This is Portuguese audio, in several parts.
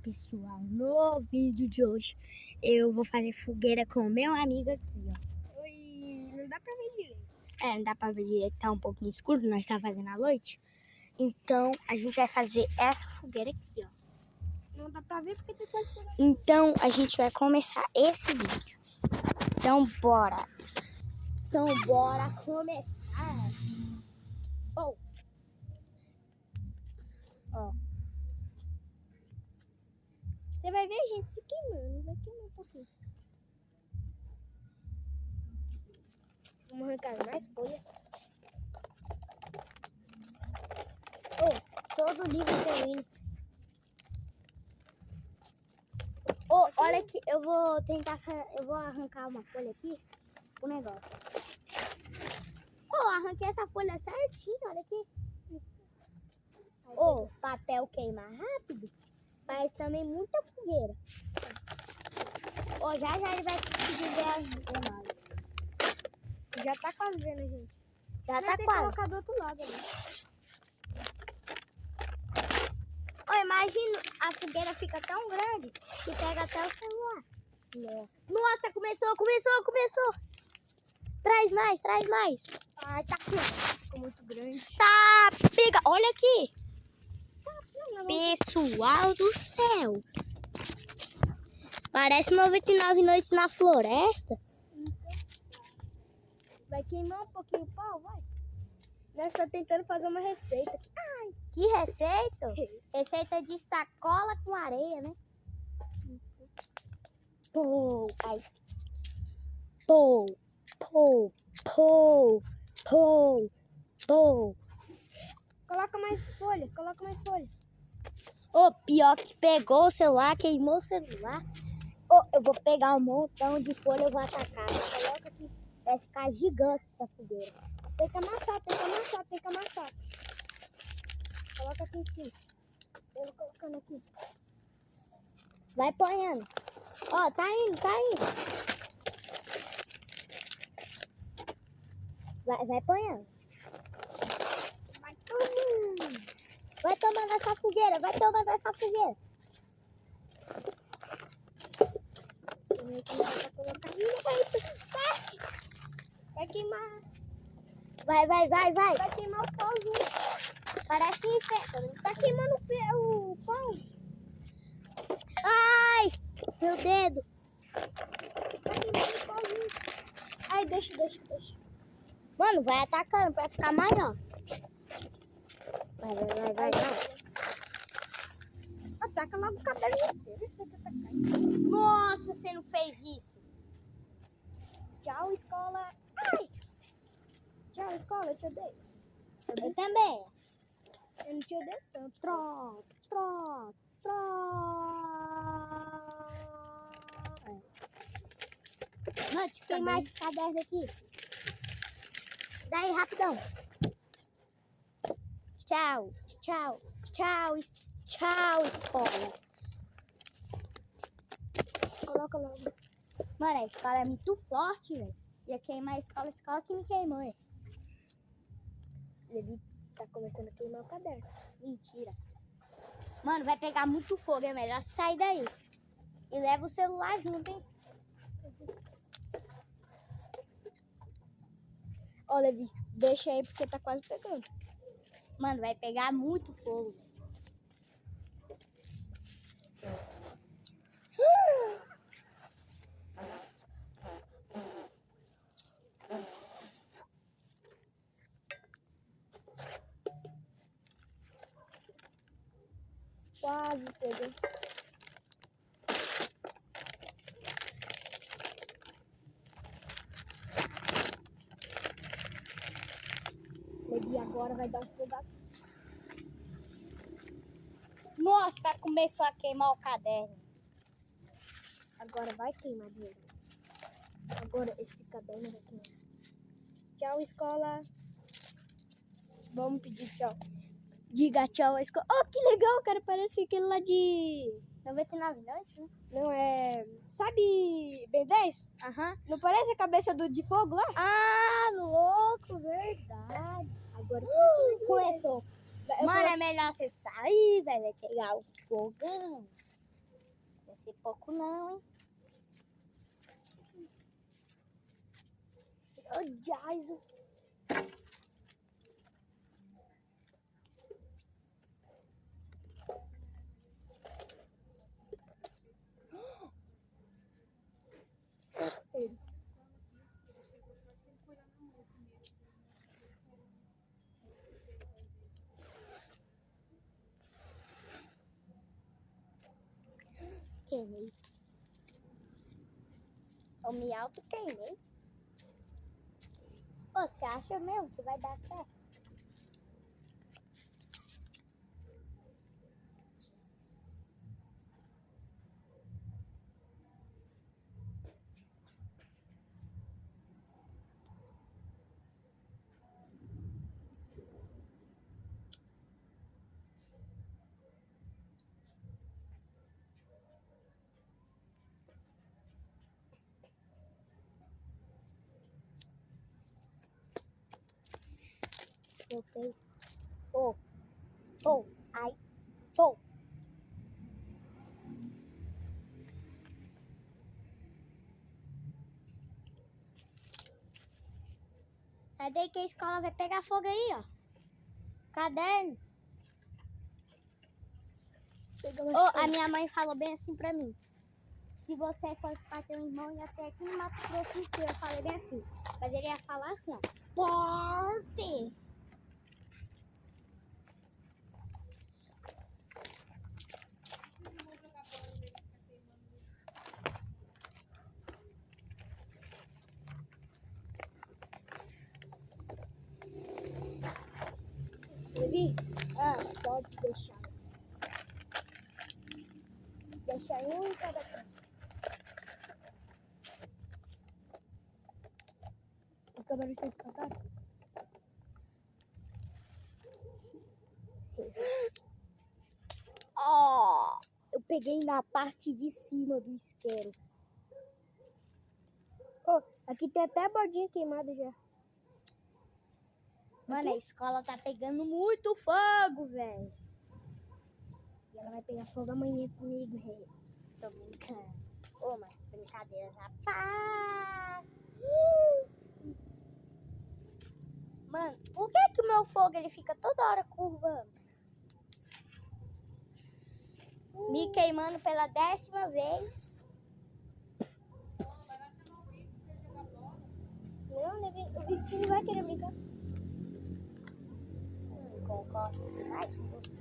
pessoal, no vídeo de hoje eu vou fazer fogueira com o meu amigo aqui, ó. Oi, não dá pra ver direito. Não dá pra ver direito, tá um pouquinho escuro, nós tá fazendo à noite. Então a gente vai fazer essa fogueira aqui, ó. Não dá pra ver porque tem coisa por aí. Então a gente vai começar esse vídeo. Então bora começar. Ó. Você vai ver gente se queimando, vai queimar um pouquinho. Vamos arrancar mais folhas. Todo livro tem. Olha aqui, eu vou arrancar uma folha aqui, o negócio. Arranquei essa folha certinho, olha aqui. Papel queima rápido, mas também muita fogueira. Já ele vai conseguir ver as nós. Já tá quase vendo, gente. Já Mas tá tem que quase. colocar do outro lado ali. Imagina, a fogueira fica tão grande que pega até o celular. Nossa, começou. Traz mais. Ai, tá aqui. Ficou muito grande. Tá, pega. Olha aqui. Pessoal do céu. Parece 99 noites na floresta. Vai queimar um pouquinho o pau, vai. Nós estamos tentando fazer uma receita. Ai, Que receita? Receita de sacola com areia, né? Ai. coloca mais folha. Pior que pegou o celular, queimou o celular. Eu vou pegar um montão de folha, eu vou atacar. Coloca aqui, vai ficar gigante essa fogueira. Tem que amassar. Coloca aqui em cima. Eu vou colocando aqui. Vai ponhando. Tá indo. Vai ponhando. Vai tomando essa fogueira. Vai queimar. Vai. Vai queimar o pauzinho. Parece inseto. Tá queimando o pau. Ai, meu dedo. Tá queimando o pauzinho. Ai, deixa. Mano, vai atacando pra ficar maior. Vai. Ataca logo o caderno inteiro. Nossa, você não fez isso. Tchau, escola. Ai! Tchau, escola, eu te odeio. Eu também. Eu não te odeio tanto. Tro. Não, te queimar esse caderno aqui. Daí, rapidão. Tchau, escola. Coloca logo. Mano, a escola é muito forte, velho. Ia queimar a escola que me queimou, hein? Ele tá começando a queimar o caderno. Mentira. Mano, vai pegar muito fogo, é melhor sair daí. E leva o celular junto, hein? Levi, deixa aí porque tá quase pegando. Mano, vai pegar muito fogo. Quase pegou. Levi, agora vai dar um fogo aqui. Nossa, começou a queimar o caderno. Agora vai queimar dele. Agora esse caderno vai queimar. Tchau, escola. Vamos pedir tchau. Diga tchau à escola. Que legal, cara. Parece aquele lá de 99 noites, né? Não é... Sabe Ben 10? Aham. Não parece a cabeça de fogo lá? Ah, louco, verdade. Agora Começou. Mano, é melhor você sair, velho. Vai pegar o fogão. ser pouco não, hein? Ô, Jason. Queimei. Eu me auto-queimei. Ô, você acha mesmo que vai dar certo? Voltei. Ô, ô, ai, ô. Sai daí que a escola vai pegar fogo aí, ó. Caderno. Ô, a minha mãe falou bem assim pra mim. Se você fosse pra ter um irmão, ia ter aqui no Mato Grosso. Eu falei bem assim. Mas ele ia falar assim, ó. Porte! Levi, Pode deixar. deixa um em cada canto. O câmera vai ser cantar? Ó, eu peguei na parte de cima do isqueiro. Ô, aqui tem até bordinha queimada já. Mano, a escola tá pegando muito fogo, velho. E ela vai pegar fogo amanhã comigo, rei. Tô brincando. Ô, mas brincadeira já. Pá! Mano, por que o meu fogo ele fica toda hora curvando? Me queimando pela 10ª vez. Não, Levi, o Vitinho vai querer brincar. Não concordo mais com você.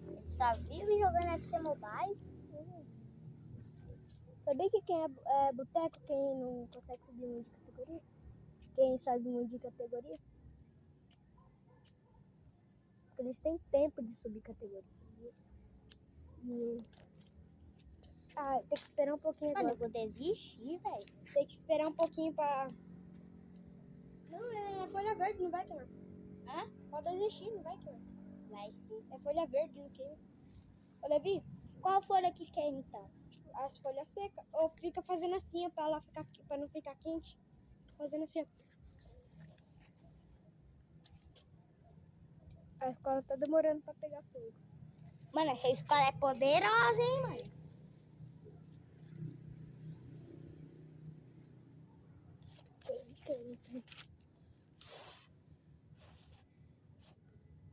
Ele só vive jogando FC Mobile. Sabia que quem é boteco, quem não consegue subir muito de categoria? Quem sobe muito de categoria? Porque eles têm tempo de subir categoria. Tem que esperar um pouquinho Mano, agora. eu vou desistir, velho. Tem que esperar um pouquinho pra... Não, é folha verde, não vai queimar. Hã? Pode desistir, não vai queimar. Vai sim. É folha verde, não queima. Ô, Levi, Qual folha que queima, então? as folhas secas. Ou fica fazendo assim, ó, pra não ficar quente. Fazendo assim, ó. A escola tá demorando pra pegar fogo. Mano, essa escola é poderosa, hein, mano?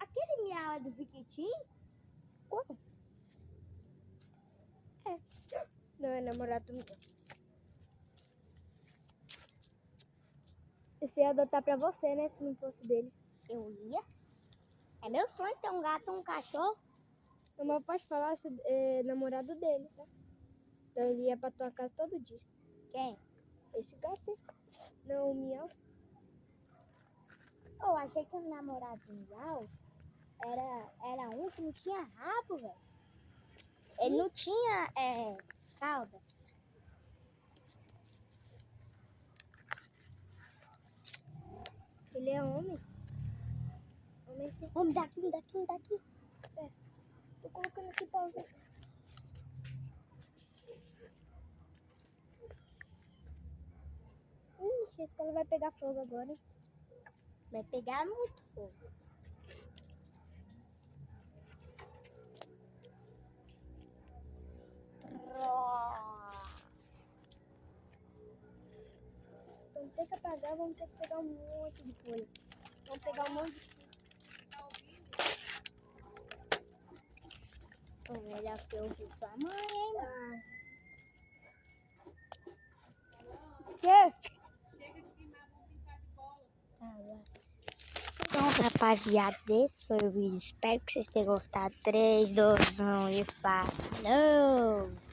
Aquele miau é do Piquitim? Qual? Não, é namorado meu. Esse ia adotar pra você, né? Se não fosse dele. Eu ia. É meu sonho ter um gato ou um cachorro. Mas pode falar, esse é namorado dele, tá? Então ele ia pra tua casa todo dia. Quem? Esse gato, hein? Não, o miau. Eu achei que o namorado do miau era um que não tinha rabo, velho. Ele não tinha cauda. Ele é homem. Homem sim. Vamos daqui, me daqui, me daqui. Tô colocando aqui pausa. Ixi, a escola vai pegar fogo agora, hein? Vai pegar muito fogo. ter que apagar, vamos ter que pegar um monte de folha. Vamos pegar um monte de folha. Melhor você ouvir sua mãe, hein, mano? Quê? Então, rapaziada, esse foi o vídeo. Espero que vocês tenham gostado. 3, 2, 1 e falou!